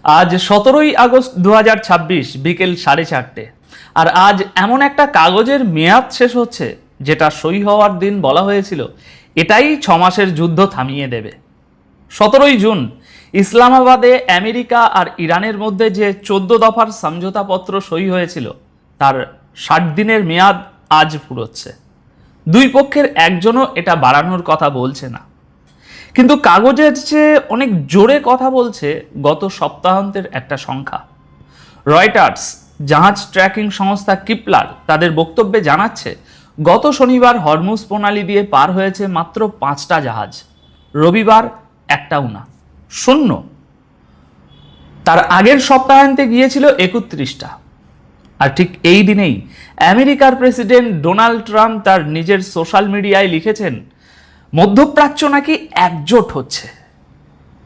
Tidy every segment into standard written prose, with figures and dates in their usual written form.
আজ 17ই আগস্ট 2026 বিকেল 4:30। আর আজ এমন একটা কাগজের মেয়াদ শেষ হচ্ছে যেটা সই হওয়ার দিন বলা হয়েছিল এটাই 6 মাসের যুদ্ধ থামিয়ে দেবে। 17ই জুন ইসলামাবাদে আমেরিকা আর ইরানের মধ্যে যে 14 দফার সমঝোতাপত্র সই হয়েছিল তার 60 দিনের মেয়াদ আজ ফুরোচ্ছে। দুই পক্ষের একজনও এটা বাড়ানোর কথা বলছে না, কিন্তু কাগজের চেয়ে অনেক জোরে কথা বলছে গত সপ্তাহান্তের একটা সংখ্যা। রয়টার্স জাহাজ ট্র্যাকিং সংস্থা কিপলার তাদের বক্তব্যে জানাচ্ছে গত শনিবার হরমুজ প্রণালী দিয়ে পার হয়েছে মাত্র 5টা জাহাজ, রবিবার একটাও না, শূন্য। তার আগের সপ্তাহান্তে গিয়েছিল 31টা। আর ঠিক এই দিনেই আমেরিকার প্রেসিডেন্ট ডোনাল্ড ট্রাম্প তার নিজের সোশ্যাল মিডিয়ায় লিখেছেন মধ্যপ্রাচ্য নাকি একজোট হচ্ছে।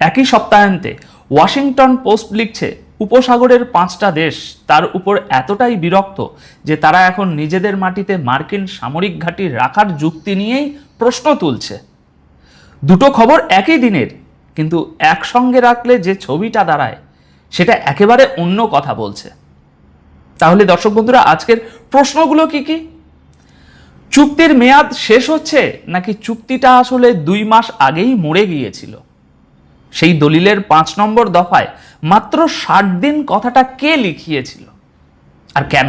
একই সপ্তাহান্তে ওয়াশিংটন পোস্ট লিখছে উপসাগরের 5টা দেশ তার উপর এতটাই বিরক্ত যে তারা এখন নিজেদের মাটিতে মার্কিন সামরিক ঘাঁটি রাখার যুক্তি নিয়েই প্রশ্ন তুলছে। দুটো খবর একই দিনের, কিন্তু একসঙ্গে রাখলে যে ছবিটা দাঁড়ায় সেটা একেবারে অন্য কথা বলছে। তাহলে দর্শক বন্ধুরা, আজকের প্রশ্নগুলো কি কি? চুক্তির মেয়াদ শেষ হচ্ছে নাকি চুক্তিটা আসলে 2 মাস আগেই মরে গিয়েছিল? সেই দলিলের 5 নম্বর দফায় মাত্র 60 দিন কথাটা কে লিখিয়েছিল আর কেন?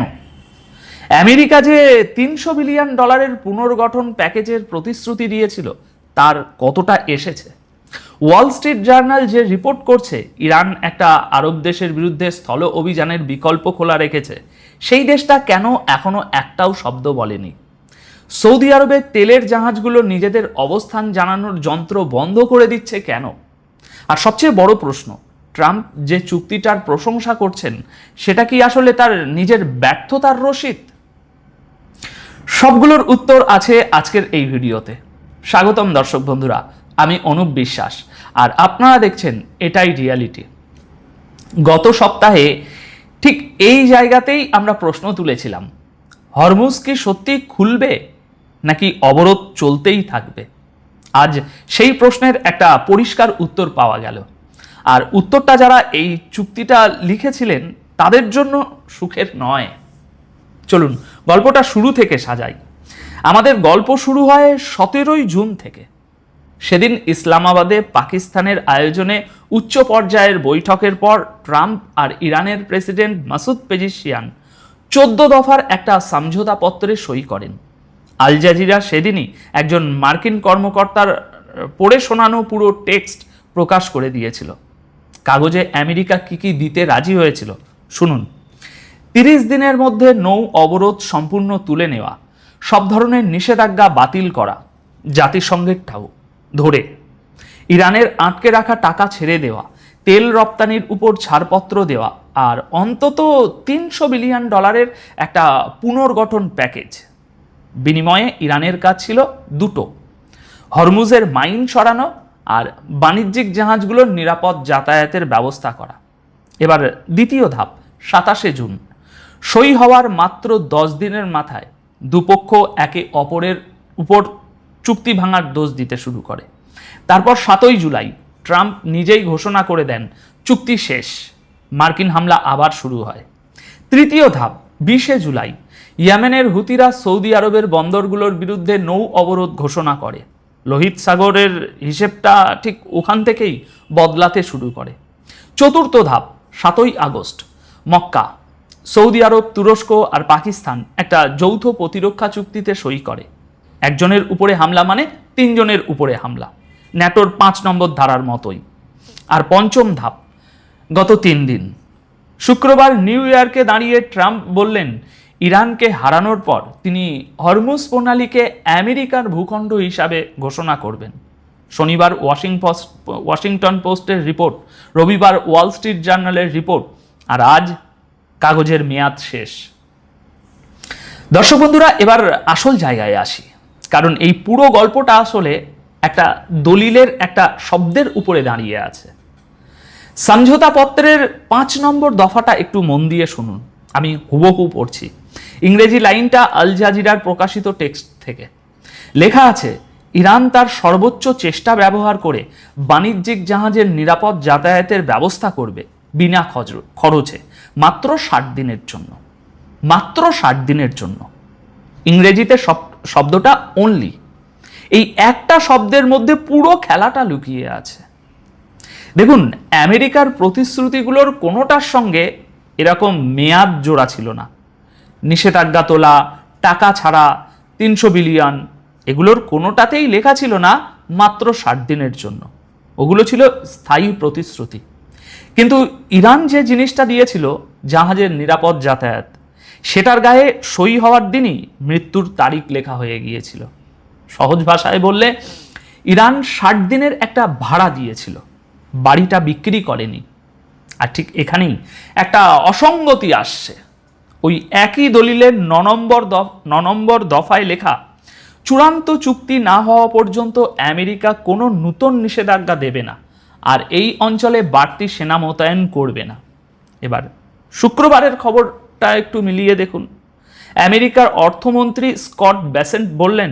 আমেরিকা যে $300 বিলিয়ন পুনর্গঠন প্যাকেজের প্রতিশ্রুতি দিয়েছিল তার কতটা এসেছে? ওয়াল স্ট্রিট জার্নাল যে রিপোর্ট করছে ইরান একটা আরব দেশের বিরুদ্ধে স্থল অভিযানের বিকল্প খোলা রেখেছে, সেই দেশটা কেন এখনো একটাও শব্দ বলেনি? সৌদি আরবের তেলের জাহাজগুলো নিজেদের অবস্থান জানানোর যন্ত্র বন্ধ করে দিচ্ছে কেন? আর সবচেয়ে বড় প্রশ্ন, ট্রাম্প যে চুক্তিটার প্রশংসা করছেন সেটা কি আসলে তার নিজের ব্যর্থতার রসিদ? সবগুলোর উত্তর আছে আজকের এই ভিডিওতে। স্বাগতম দর্শক বন্ধুরা, আমি অনুপ বিশ্বাস আর আপনারা দেখছেন এটাই রিয়ালিটি। গত সপ্তাহে ঠিক এই জায়গাতেই আমরা প্রশ্ন তুলেছিলাম, হরমুজ কি সত্যি খুলবে নাকি অবরোধ চলতেই থাকবে? আজ সেই প্রশ্নের একটা পরিষ্কার উত্তর পাওয়া গেল। আর উত্তরটা যারা এই চুক্তিটা লিখেছিলেন তাদের জন্য সুখের নয়। চলুন গল্পটা শুরু থেকে সাজাই। আমাদের গল্প শুরু হয় 17ই জুন থেকে। সেদিন ইসলামাবাদে পাকিস্তানের আয়োজনে উচ্চ পর্যায়ের বৈঠকের পর ট্রাম্প আর ইরানের প্রেসিডেন্ট মাসুদ পেজিশিয়ান 14 দফার একটা সমঝোতাপত্রে সই করেন। আল জাজিরা সেদিনই একজন মার্কিন কর্মকর্তার পড়ে শোনানো পুরো টেক্সট প্রকাশ করে দিয়েছিল। কাগজে আমেরিকা কি কি দিতে রাজি হয়েছিল শুনুন। 30 দিনের মধ্যে নৌ অবরোধ সম্পূর্ণ তুলে নেওয়া, সব ধরনের নিষেধাজ্ঞা বাতিল করা, জাতিসংঘেরটাও ধরে ইরানের আটকে রাখা টাকা ছেড়ে দেওয়া, তেল রপ্তানির উপর ছাড়পত্র দেওয়া, আর অন্তত $300 বিলিয়ন একটা পুনর্গঠন প্যাকেজ। বিনিময়ে ইরানের কাজ ছিল দুটো, হরমুজের মাইন সরানো আর বাণিজ্যিক জাহাজগুলোর নিরাপদ যাতায়াতের ব্যবস্থা করা। এবার দ্বিতীয় ধাপ, 27শে জুন। সই হওয়ার মাত্র 10 দিনের মাথায় দুপক্ষ একে অপরের উপর চুক্তি ভাঙার দোষ দিতে শুরু করে। তারপর 7ই জুলাই ট্রাম্প নিজেই ঘোষণা করে দেন চুক্তি শেষ। মার্কিন হামলা আবার শুরু হয়। তৃতীয় ধাপ, 20শে জুলাই ইয়েমেনের হুতিরা সৌদি আরবের বন্দরগুলোর বিরুদ্ধে নৌ অবরোধ ঘোষণা করে। লোহিত সাগরের হিসেবটা ঠিক ওখান থেকেই বদলাতে শুরু করে। চতুর্থ ধাপ, 7ই আগস্ট মক্কা, সৌদি আরব, তুরস্ক আর পাকিস্তান একটা যৌথ প্রতিরক্ষা চুক্তিতে সই করে। একজনের উপরে হামলা মানে 3 জনের উপরে হামলা, ন্যাটোর 5 নম্বর ধারার মতোই। আর পঞ্চম ধাপ, গত 3 দিন শুক্রবার নিউ ইয়র্কে দাঁড়িয়ে ট্রাম্প বললেন ইরানকে হারানোর পর তিনি হরমুজ প্রণালীকে আমেরিকার ভূখণ্ড হিসাবে ঘোষণা করবেন। শনিবার ওয়াশিংটন পোস্টের রিপোর্ট, রবিবার ওয়াল স্ট্রিট জার্নালের রিপোর্ট, আর আজ কাগজের মেয়াদ শেষ। দর্শক বন্ধুরা, এবার আসল জায়গায় আসি, কারণ এই পুরো গল্পটা আসলে একটা দলিলের একটা শব্দের উপরে দাঁড়িয়ে আছে। সমঝোতাপত্রের 5 নম্বর দফাটা একটু মন দিয়ে শুনুন, আমি হুবহু পড়ছি। ইংরেজি লাইনটা আল জাজিরার প্রকাশিত টেক্সট থেকে। লেখা আছে, ইরান তার সর্বোচ্চ চেষ্টা ব্যবহার করে বাণিজ্যিক জাহাজের নিরাপদ যাতায়াতের ব্যবস্থা করবে, বিনা খরচে, মাত্র 60 দিনের জন্য। মাত্র 60 দিনের জন্য। ইংরেজিতে শব্দটা অনলি, এই একটা শব্দের মধ্যে পুরো খেলাটা লুকিয়ে আছে। দেখুন, আমেরিকার প্রতিশ্রুতিগুলোর কোনোটার সঙ্গে এরকম মেয়াদ জোড়া ছিল না। নিষেধাজ্ঞা তোলা, টাকা ছাড়া, 300 বিলিয়ন, এগুলোর কোনোটাতেই লেখা ছিল না মাত্র 60 দিনের জন্য। ওগুলো ছিল স্থায়ী প্রতিশ্রুতি। কিন্তু ইরান যে জিনিসটা দিয়েছিল, জাহাজের নিরাপদ যাতায়াত, সেটার গায়ে সই হওয়ার দিনই মৃত্যুর তারিখ লেখা হয়ে গিয়েছিল। সহজ ভাষায় বললে, ইরান 60 দিনের একটা ভাড়া দিয়েছিল, বাড়িটা বিক্রি করেনি। আর ঠিক এখানেই একটা অসঙ্গতি আসছে। ওই একই দলিলের 9 নম্বর দফায় লেখা, চূড়ান্ত চুক্তি না হওয়া পর্যন্ত আমেরিকা কোনো নতুন নিষেধাজ্ঞা দেবে না, আর এই অঞ্চলে বাড়তি সেনা মোতায়েন করবে না। এবার শুক্রবারের খবরটা একটু মিলিয়ে দেখুন। আমেরিকার অর্থমন্ত্রী স্কট বেসেন্ট বললেন,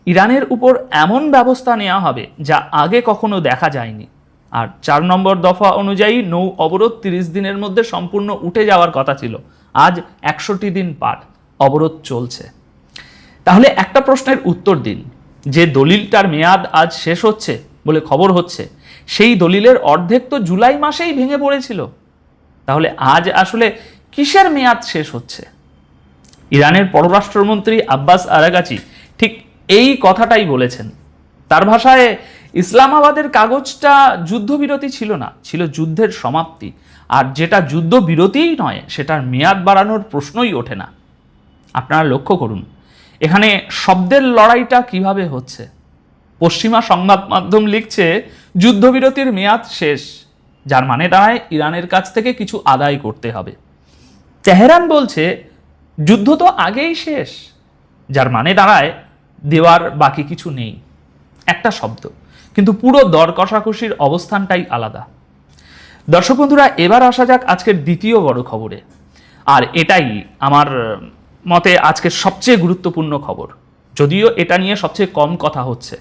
ইরানের উপর এমন ব্যবস্থা নেওয়া হবে যা আগে কখনো দেখা যায়নি। আর 4 নম্বর দফা অনুযায়ী নৌ অবরোধ 30 দিনের মধ্যে সম্পূর্ণ উঠে যাওয়ার কথা ছিল। আজ 61 দিন পার, অবরোধ চলছে। তাহলে একটা প্রশ্নের উত্তর দিন, যে দলিলটার মেয়াদ আজ শেষ হচ্ছে বলে খবর হচ্ছে, সেই দলিলের অর্ধেক তো জুলাই মাসেই ভেঙে পড়েছিল। তাহলে আজ আসলে কিসের মেয়াদ শেষ হচ্ছে? ইরানের পররাষ্ট্রমন্ত্রী আব্বাস আরাগাচি ঠিক এই কথাটাই বলেছেন। তার ভাষায়, ইসলামাবাদের কাগজটা যুদ্ধবিরতি ছিল না, ছিল যুদ্ধের সমাপ্তি। আর যেটা যুদ্ধবিরতিই নয়, সেটার মেয়াদ বাড়ানোর প্রশ্নই ওঠে না। আপনারা লক্ষ্য করুন, এখানে শব্দের লড়াইটা কিভাবে হচ্ছে। পশ্চিমা সংবাদ মাধ্যম লিখছে যুদ্ধবিরতির মেয়াদ শেষ, যার মানে দাঁড়ায় ইরানের কাছ থেকে কিছু আদায় করতে হবে। তেহরান বলছে যুদ্ধ তো আগেই শেষ, যার মানে দাঁড়ায় দেওয়ার বাকি কিছু নেই। একটা শব্দ, কিন্তু পুরো দর কষাকষির অবস্থানটাই আলাদা। দর্শক বন্ধুরা, এবার আসা যাক আজকের দ্বিতীয় বড় খবরে। আর এটাই আমার মতে আজকের সবচেয়ে গুরুত্বপূর্ণ খবর, যদিও এটা নিয়ে সবচেয়ে কম কথা হচ্ছে।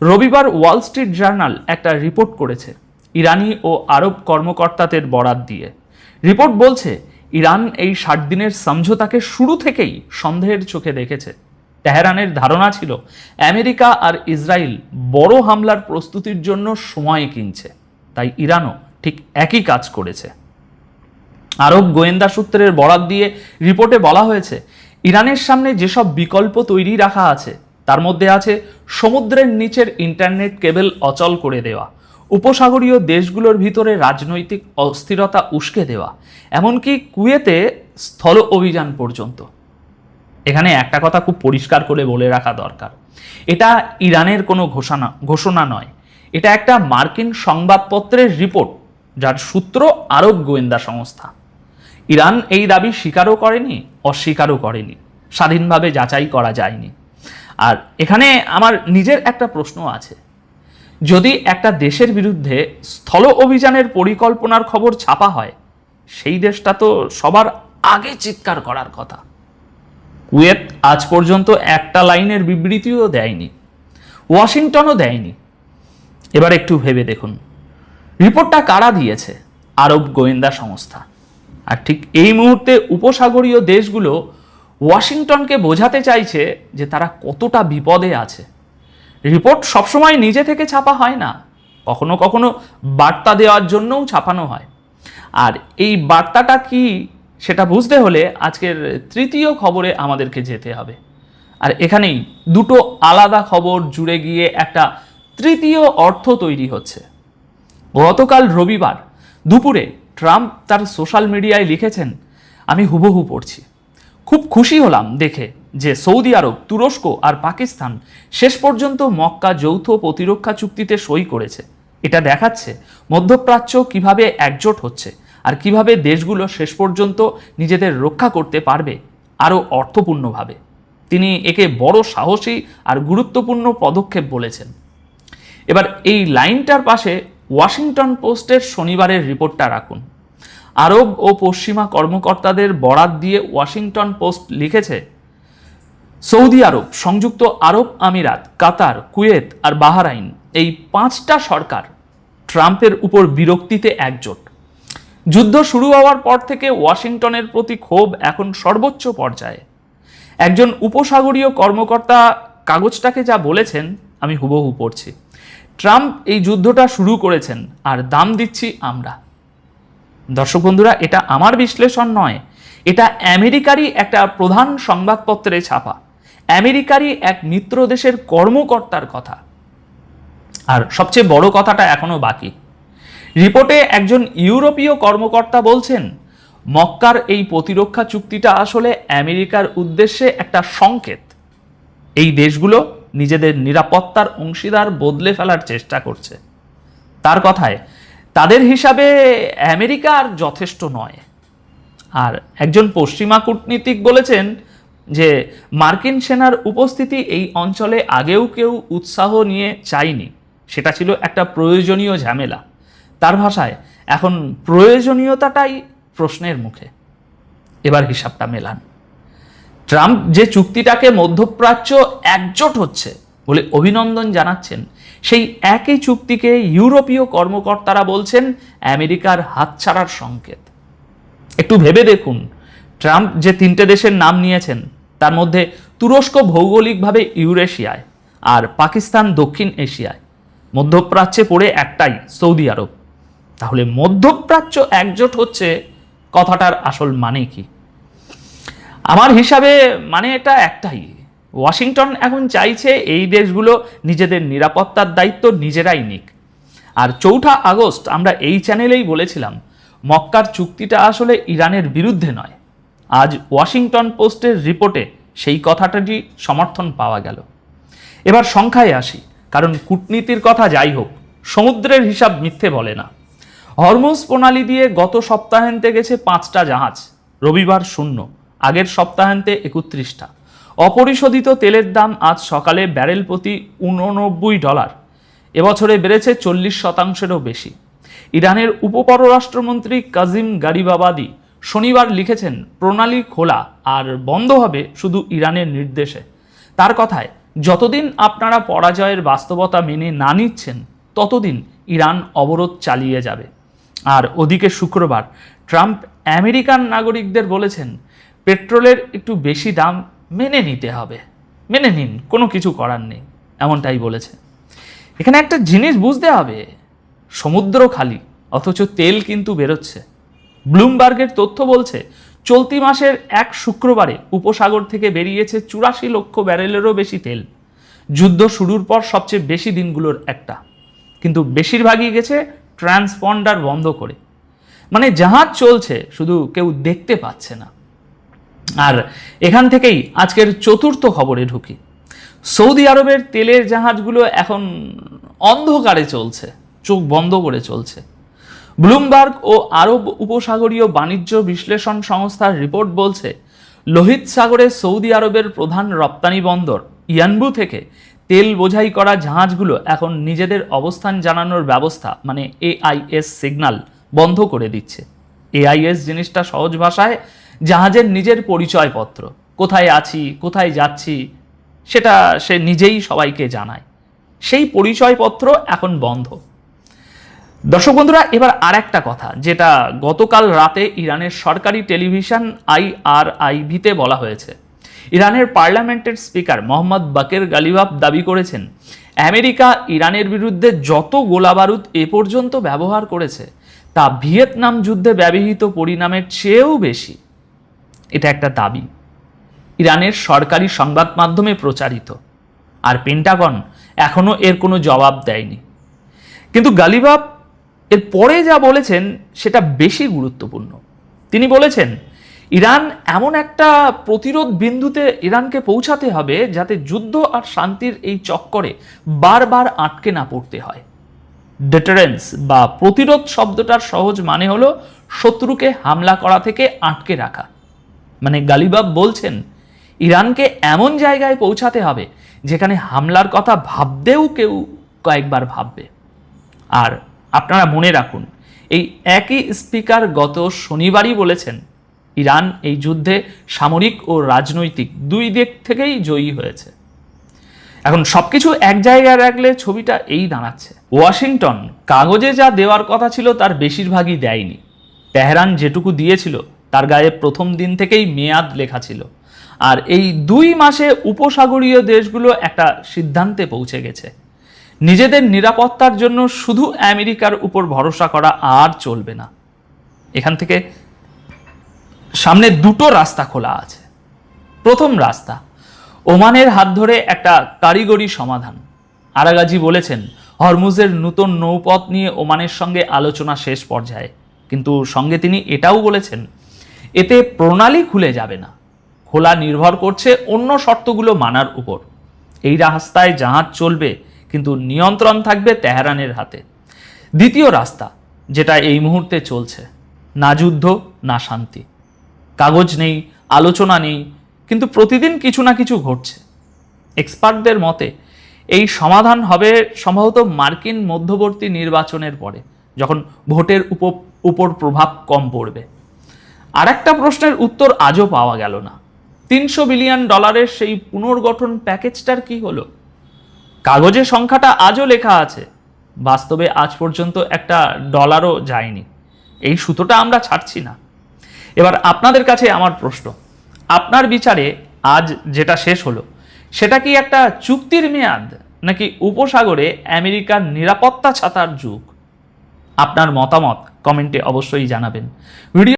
রবিবার ওয়াল স্ট্রিট জার্নাল একটা রিপোর্ট করেছে ইরানি ও আরব কর্মকর্তাদের বরাত দিয়ে। রিপোর্ট বলছে, ইরান এই 60 দিনের সমঝোতাকে শুরু থেকেই সন্দেহের চোখে দেখেছে। তেহরানের ধারণা ছিল আমেরিকা আর ইসরায়েল বড় হামলার প্রস্তুতির জন্য সময় কিনছে, তাই ইরানও ঠিক একই কাজ করেছে। আরব গোয়েন্দা সূত্রের বরাত দিয়ে রিপোর্টে বলা হয়েছে, ইরানের সামনে যেসব বিকল্প তৈরি রাখা আছে তার মধ্যে আছে সমুদ্রের নিচের ইন্টারনেট কেবল অচল করে দেওয়া, উপসাগরীয় দেশগুলোর ভিতরে রাজনৈতিক অস্থিরতা উস্কে দেওয়া, এমনকি কুয়েতে স্থল অভিযান পর্যন্ত। এখানে একটা কথা খুব পরিষ্কার করে বলে রাখা দরকার, এটা ইরানের কোনো ঘোষণা নয়, এটা একটা মার্কিন সংবাদপত্রের রিপোর্ট, যার সূত্র আরব গোয়েন্দা সংস্থা। ইরান এই দাবি স্বীকারও করেনি, অস্বীকারও করেনি, স্বাধীনভাবে যাচাই করা যায়নি। আর এখানে আমার নিজের একটা প্রশ্ন আছে, যদি একটা দেশের বিরুদ্ধে স্থল অভিযানের পরিকল্পনার খবর ছাপা হয়, সেই দেশটা তো সবার আগে চিৎকার করার কথা। কুয়েত আজ পর্যন্ত একটা লাইনের বিবৃতিও দেয়নি, ওয়াশিংটনও দেয়নি। এবার একটু ভেবে দেখুন, রিপোর্টটা কারা দিয়েছে? আরব গোয়েন্দা সংস্থা। আর ঠিক এই মুহূর্তে উপসাগরীয় দেশগুলো ওয়াশিংটনকে বোঝাতে চাইছে যে তারা কতটা বিপদে আছে। রিপোর্ট সবসময় নিজে থেকে ছাপা হয় না, কখনো কখনো বার্তা দেওয়ার জন্যও ছাপানো হয়। আর এই বার্তাটা কি সেটা বুঝতে হলে আজকের তৃতীয় খবরে আমাদেরকে যেতে হবে। আর এখানেই দুটো আলাদা খবর জুড়ে গিয়ে একটা তৃতীয় অর্থ তৈরি হচ্ছে। গতকাল রবিবার দুপুরে ট্রাম্প তার সোশ্যাল মিডিয়ায় লিখেছেন, আমি হুবহু পড়ছি, খুব খুশি হলাম দেখে যে সৌদি আরব, তুরস্ক আর পাকিস্তান শেষ পর্যন্ত মক্কা যৌথ প্রতিরক্ষা চুক্তিতে সই করেছে। এটা দেখাচ্ছে মধ্যপ্রাচ্য কিভাবে একজোট হচ্ছে আর কিভাবে দেশগুলো শেষ পর্যন্ত নিজেদের রক্ষা করতে পারবে আরও অর্থপূর্ণভাবে। তিনি একে বড় সাহসী আর গুরুত্বপূর্ণ পদক্ষেপ বলেছেন। এবার এই লাইনটার পাশে ওয়াশিংটন পোস্টের শনিবারের রিপোর্টটা রাখুন। আরব ও পশ্চিমা কর্মকর্তাদের বরাত দিয়ে ওয়াশিংটন পোস্ট লিখেছে, সৌদি আরব, সংযুক্ত আরব আমিরাত, কাতার, কুয়েত আর বাহরাইন, এই 5টা সরকার ট্রাম্পের উপর বিরক্তিতে একজোট। যুদ্ধ শুরু হওয়ার পর থেকে ওয়াশিংটনের প্রতি ক্ষোভ এখন সর্বোচ্চ পর্যায়ে। একজন উপসাগরীয় কর্মকর্তা কাগজটাকে যা বলেছেন আমি হুবহু পড়ছি। ট্রাম্প এই যুদ্ধটা শুরু করেছেন আর দাম দিচ্ছি আমরা। দর্শক বন্ধুরা, এটা আমার বিশ্লেষণ নয়, এটা আমেরিকারই একটা প্রধান সংবাদপত্রে ছাপা, আমেরিকারই এক মিত্র দেশের কর্মকর্তার কথা। আর সবচেয়ে বড় কথাটা এখনো বাকি। রিপোর্টে একজন ইউরোপীয় কর্মকর্তা বলছেন মক্কার এই প্রতিরক্ষা চুক্তিটা আসলে আমেরিকার উদ্দেশ্যে একটা সংকেত। এই দেশগুলো নিজেদের নিরাপত্তার অংশীদার বদলে ফেলার চেষ্টা করছে। তার কথায় তাদের হিসাবে আমেরিকা আর যথেষ্ট নয়। আর একজন পশ্চিমা কূটনীতিক বলেছেন যে মার্কিন সেনার উপস্থিতি এই অঞ্চলে আগেও কেউ উৎসাহ নিয়ে চায়নি, সেটা ছিল একটা প্রয়োজনীয় ঝামেলা। তার ভাষায় এখন প্রয়োজনীয়তাটাই প্রশ্নের মুখে। এবার হিসাবটা মেলান। ট্রাম্প যে চুক্তিটাকে মধ্যপ্রাচ্য একজোট হচ্ছে বলে অভিনন্দন জানাচ্ছেন, সেই একই চুক্তিকে ইউরোপীয় কর্মকর্তারা বলছেন আমেরিকার হাতছাড়ার সংকেত। একটু ভেবে দেখুন, ট্রাম্প যে 3টে দেশের নাম নিয়েছেন তার মধ্যে তুরস্ক ভৌগোলিকভাবে ইউরেশিয়ায় আর পাকিস্তান দক্ষিণ এশিয়ায়, মধ্যপ্রাচ্যে পড়ে একটাই সৌদি আরব। তাহলে মধ্যপ্রাচ্য একজোট হচ্ছে কথাটার আসল মানে কি? আমার হিসাবে মানে এটা একটাই, ওয়াশিংটন এখন চাইছে এই দেশগুলো নিজেদের নিরাপত্তার দায়িত্ব নিজেরাই নিক। আর 4 আগস্ট আমরা এই চ্যানেলেই বলেছিলাম মক্কার চুক্তিটা আসলে ইরানের বিরুদ্ধে নয়। আজ ওয়াশিংটন পোস্টের রিপোর্টে সেই কথাটারই সমর্থন পাওয়া গেল। এবার সংখ্যায় আসি, কারণ কূটনীতির কথা যাই হোক, সমুদ্রের হিসাব মিথ্যে বলে না। হরমুজ প্রণালী দিয়ে গত সপ্তাহান্তে গেছে 5টা জাহাজ, রবিবার শূন্য, আগের সপ্তাহান্তে 31টা। অপরিশোধিত তেলের দাম আজ সকালে ব্যারেল প্রতি $89। এবছরে বেড়েছে 40%-এরও বেশি। ইরানের উপপররাষ্ট্রমন্ত্রী কাজিম গারিবাবাদি শনিবার লিখেছেন প্রণালী খোলা আর বন্ধ হবে শুধু ইরানের নির্দেশে। তার কথায় যতদিন আপনারা পরাজয়ের বাস্তবতা মেনে না নিচ্ছেন ততদিন ইরান অবরোধ চালিয়ে যাবে। আর ওদিকে শুক্রবার ট্রাম্প আমেরিকান নাগরিকদের বলেছেন পেট্রোলের একটু বেশি দাম মেনে নিতে হবে, মেনে নিন, কোনো কিছু করার নেই, এমনটাই বলেছে। এখানে একটা জিনিস বুঝতে হবে, সমুদ্র খালি অথচ তেল কিন্তু বেরোচ্ছে। ব্লুমবার্গের তথ্য বলছে চলতি মাসের এক শুক্রবারে উপসাগর থেকে বেরিয়েছে 84 লক্ষ ব্যারেলেরও বেশি তেল। যুদ্ধ শুরুর পর সবচেয়ে বেশি দিনগুলোর একটা, কিন্তু বেশিরভাগই গেছে ট্রান্সপন্ডার বন্ধ করে। মানে জাহাজ চলছে, শুধু কেউ দেখতে পাচ্ছে না। আর এখান থেকেই আজকের 4র্থ খবরে ঢুকি। সৌদি আরবের তেলের জাহাজগুলো এখন অন্ধকারে চলছে, চোখ বন্ধ করে চলছে। ব্লুমবার্গ ও আরব উপসাগরীয় বাণিজ্য বিশ্লেষণ সংস্থার রিপোর্ট বলছে লোহিত সাগরে সৌদি আরবের প্রধান রপ্তানি বন্দর ইয়ানবু থেকে তেল বোঝাই করা জাহাজগুলো এখন নিজেদের অবস্থান জানানোর ব্যবস্থা মানে AIS সিগন্যাল বন্ধ করে দিচ্ছে। AIS জিনিসটা সহজ ভাষায় জাহাজের নিজের পরিচয়পত্র, কোথায় আছি, কোথায় যাচ্ছি, সেটা সে নিজেই সবাইকে জানায়। সেই পরিচয়পত্র এখন বন্ধ। দর্শক বন্ধুরা, এবার আর একটা কথা যেটা গতকাল রাতে ইরানের সরকারি টেলিভিশন IRIV-তে বলা হয়েছে। ইরানের পার্লামেন্টের স্পিকার মোহাম্মদ বাকের গালিবাফ দাবি করেছেন আমেরিকা ইরানের বিরুদ্ধে যত গোলাবারুদ এ পর্যন্ত ব্যবহার করেছে তা ভিয়েতনাম যুদ্ধে ব্যবহৃত পরিণামের চেয়েও বেশি। এটা একটা দাবি, ইরানের সরকারি সংবাদ মাধ্যমে প্রচারিত, আর পেন্টাগন এখনো এর কোনো জবাব দেয়নি। কিন্তু গালিবাফ এর পরে যা বলেছেন সেটা বেশি গুরুত্বপূর্ণ। তিনি বলেছেন ইরান এমন একটা প্রতিরোধ বিন্দুতে ইরানকে পৌঁছাতে হবে যাতে যুদ্ধ আর শান্তির এই চক্করে বারবার আটকে না পড়তে হয়। ডেটারেন্স বা প্রতিরোধ শব্দটার সহজ মানে হলো শত্রুকে হামলা করা থেকে আটকে রাখা। মানে গালিবাফ বলছেন ইরানকে এমন জায়গায় পৌঁছাতে হবে যেখানে হামলার কথা ভাবতেও কেউ কয়েকবার ভাববে। আর আপনারা মনে রাখুন, এই একই স্পিকার গত শনিবারই বলেছেন ইরান এই যুদ্ধে সামরিক ও রাজনৈতিক দুই দিক থেকেই জয়ী হয়েছে। এখন সবকিছু এক জায়গায় রাখলে ছবিটা এই দাঁড়াচ্ছে, ওয়াশিংটন কাগজে যা দেওয়ার কথা ছিল তার বেশিরভাগই দেয়নি। তেহরান যেটুকু দিয়েছিল তার গায়ে প্রথম দিন থেকেই মেয়াদ লেখা ছিল। আর এই 2 মাসে উপসাগরীয় দেশগুলো একটা সিদ্ধান্তে পৌঁছে গেছে, নিজেদের নিরাপত্তার জন্য শুধু আমেরিকার উপর ভরসা করা আর চলবে না। এখান থেকে সামনে 2টো রাস্তা খোলা আছে। প্রথম রাস্তা, ওমানের হাত ধরে একটা কারিগরি সমাধান। আরাগাজি বলেছেন, হরমুজের নতুন নৌপথ নিয়ে ওমানের সঙ্গে আলোচনা শেষ পর্যায়ে, কিন্তু সঙ্গে তিনি এটাও বলেছেন, এতে প্রণালী খুলে যাবে না, খোলা নির্ভর করছে অন্য শর্তগুলো মানার উপর। এই রাস্তায় জাহাজ চলবে, কিন্তু নিয়ন্ত্রণ থাকবে তেহরানের হাতে। দ্বিতীয় রাস্তা, যেটা এই মুহূর্তে চলছে, না যুদ্ধ না শান্তি, কাগজ নেই, আলোচনা নেই, কিন্তু প্রতিদিন কিছু না কিছু ঘটছে। এক্সপার্টদের মতে এই সমাধান হবে সম্ভবত মার্কিন মধ্যবর্তী নির্বাচনের পরে, যখন ভোটের উপর প্রভাব কম পড়বে। আর একটা প্রশ্নের উত্তর আজও পাওয়া গেল না, $300 বিলিয়ন সেই পুনর্গঠন প্যাকেজটার কি হলো? কাগজে সংখ্যাটা আজও লেখা আছে, বাস্তবে আজ পর্যন্ত একটা ডলারও যায়নি। এই সুতোটা আমরা ছাড়ছি না। এবার আপনাদের কাছে আমার প্রশ্ন, আপনার বিচারে আজ যেটা শেষ হলো সেটা কি একটা চুক্তির মেয়াদ, নাকি উপসাগরে আমেরিকার নিরাপত্তা ছাতার যুগ? আপনার মতামত কমেন্টে অবশ্যই জানাবেন। ভিডিও